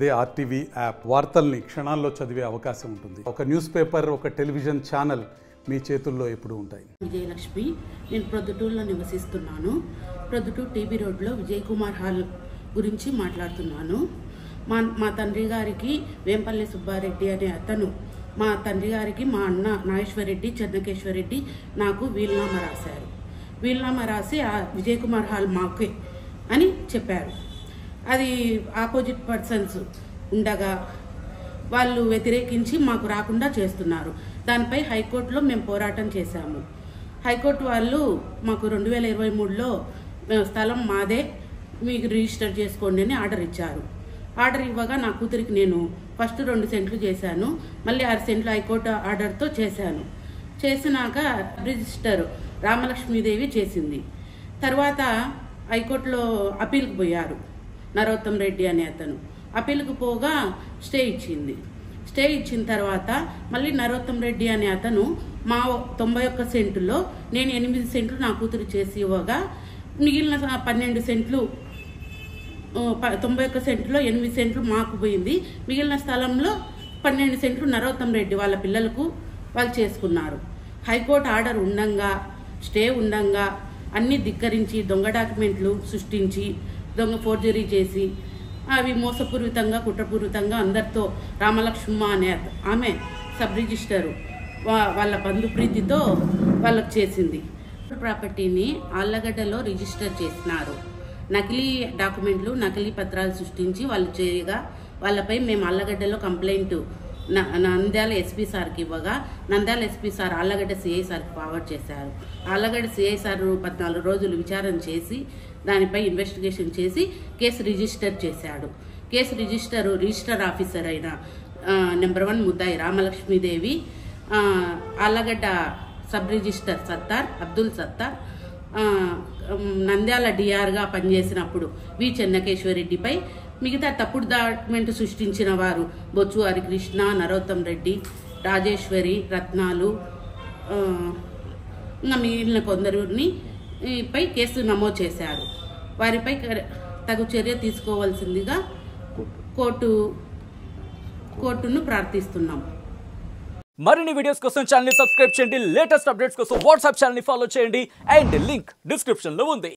అదే RTV app వార్తల్ని క్షణాల్లో చదివే అవకాశం ఉంటుంది. ఒక న్యూస్ పేపర్, ఒక టెలివిజన్ ఛానల్ మీ చేతుల్లో ఎప్పుడు ఉంటాయి. విజయలక్ష్మి, నేను ప్రొద్దుటూరులో నివసిస్తున్నాను. ప్రొద్దుటూరు టీబీ రోడ్లో విజయ్ కుమార్ హాల్ గురించి మాట్లాడుతున్నాను. మా తండ్రి గారికి వేంపల్లి సుబ్బారెడ్డి అనే అతను, మా తండ్రి గారికి మా అన్న నాగేశ్వరరెడ్డి, చెన్నకేశ్వరరెడ్డి నాకు వీలునామా రాశారు. వీలునామా రాసి ఆ విజయ్ కుమార్ హాల్ మాకే అని చెప్పారు. అది ఆపోజిట్ పర్సన్స్ ఉండగా వాళ్ళు వ్యతిరేకించి మాకు రాకుండా చేస్తున్నారు. దానిపై హైకోర్టులో మేము పోరాటం చేశాము. హైకోర్టు వాళ్ళు మాకు 2023లో స్థలం మాదే, మీకు రిజిస్టర్ చేసుకోండి అని ఆర్డర్ ఇచ్చారు. ఆర్డర్ ఇవ్వగా నా కూతురికి నేను ఫస్ట్ 2 సెంట్లు చేశాను, మళ్ళీ 6 సెంట్లు హైకోర్టు ఆర్డర్తో చేశాను. చేసినాక రిజిస్టర్ రామలక్ష్మీదేవి చేసింది. తర్వాత హైకోర్టులో అప్పీల్కి పోయారు. నరోత్తం రెడ్డి అనే అతను అప్పీల్కి పోగా స్టే ఇచ్చింది. స్టే ఇచ్చిన తర్వాత మళ్ళీ నరోత్తం రెడ్డి అనే అతను మా 91 సెంటులో నేను 8 సెంట్లు నా కూతురు చేసి ఇవ్వగా మిగిలిన 12 సెంట్లు 91 సెంట్లో 8 సెంట్లు మాకు పోయింది. మిగిలిన స్థలంలో 12 సెంట్లు నరోత్తం రెడ్డి వాళ్ళ పిల్లలకు వాళ్ళు చేసుకున్నారు. హైకోర్టు ఆర్డర్ ఉండంగా, స్టే ఉండంగా అన్ని ధిక్కరించి దొంగ డాక్యుమెంట్లు సృష్టించి దొంగ ఫోర్జరీ చేసి అవి మోసపూరితంగా కుట్రపూరితంగా అందరితో రామలక్ష్మ అనే ఆమె సబ్ రిజిస్టరు వాళ్ళ బంధు ప్రీతితో వాళ్ళకు చేసింది. ప్రాపర్టీని ఆళ్లగడ్డలో రిజిస్టర్ చేసినారు. నకిలీ డాక్యుమెంట్లు, నకిలీ పత్రాలు సృష్టించి వాళ్ళు చేయగా వాళ్ళపై మేము ఆళ్లగడ్డలో కంప్లైంట్ నంద్యాల ఎస్పీ సార్కి ఇవ్వగా Nandyal SP sir Allagadda CI సార్కి ఫార్వర్డ్ చేశారు. ఆళ్లగడ్డ సిఐ సార్ 14 రోజులు విచారణ చేసి దానిపై ఇన్వెస్టిగేషన్ చేసి కేసు రిజిస్టర్ చేశాడు. కేసు రిజిస్టర్ ఆఫీసర్ అయిన నెంబర్ 1 ముద్దాయి రామలక్ష్మీదేవి, ఆళ్లగడ్డ సబ్ రిజిస్టర్ అబ్దుల్ సత్తార్, నంద్యాల డిఆర్గా పనిచేసినప్పుడు వి చెన్నకేశ్వరరెడ్డిపై మిగతా తప్పుడు డాక్యుమెంట్ సృష్టించిన వారు బొచ్చు హరికృష్ణ, నరోత్తం రెడ్డి, రాజేశ్వరి, రత్నాలు, ఇంకా మిగిలిన కొందరిని పై కేసు నమోదు చేశారు. వారిపై తగు చర్య తీసుకోవాల్సిందిగా కోర్టును ప్రార్థిస్తున్నాం. మరిన్ని వీడియోస్ కోసం ఛానల్ ని సబ్స్క్రైబ్ చేయండి. లేటెస్ట్ అప్డేట్స్ కోసం వాట్సాప్ ఛానల్ ని ఫాలో చేయండి. అండ్ లింక్ డిస్క్రిప్షన్ లో ఉంది.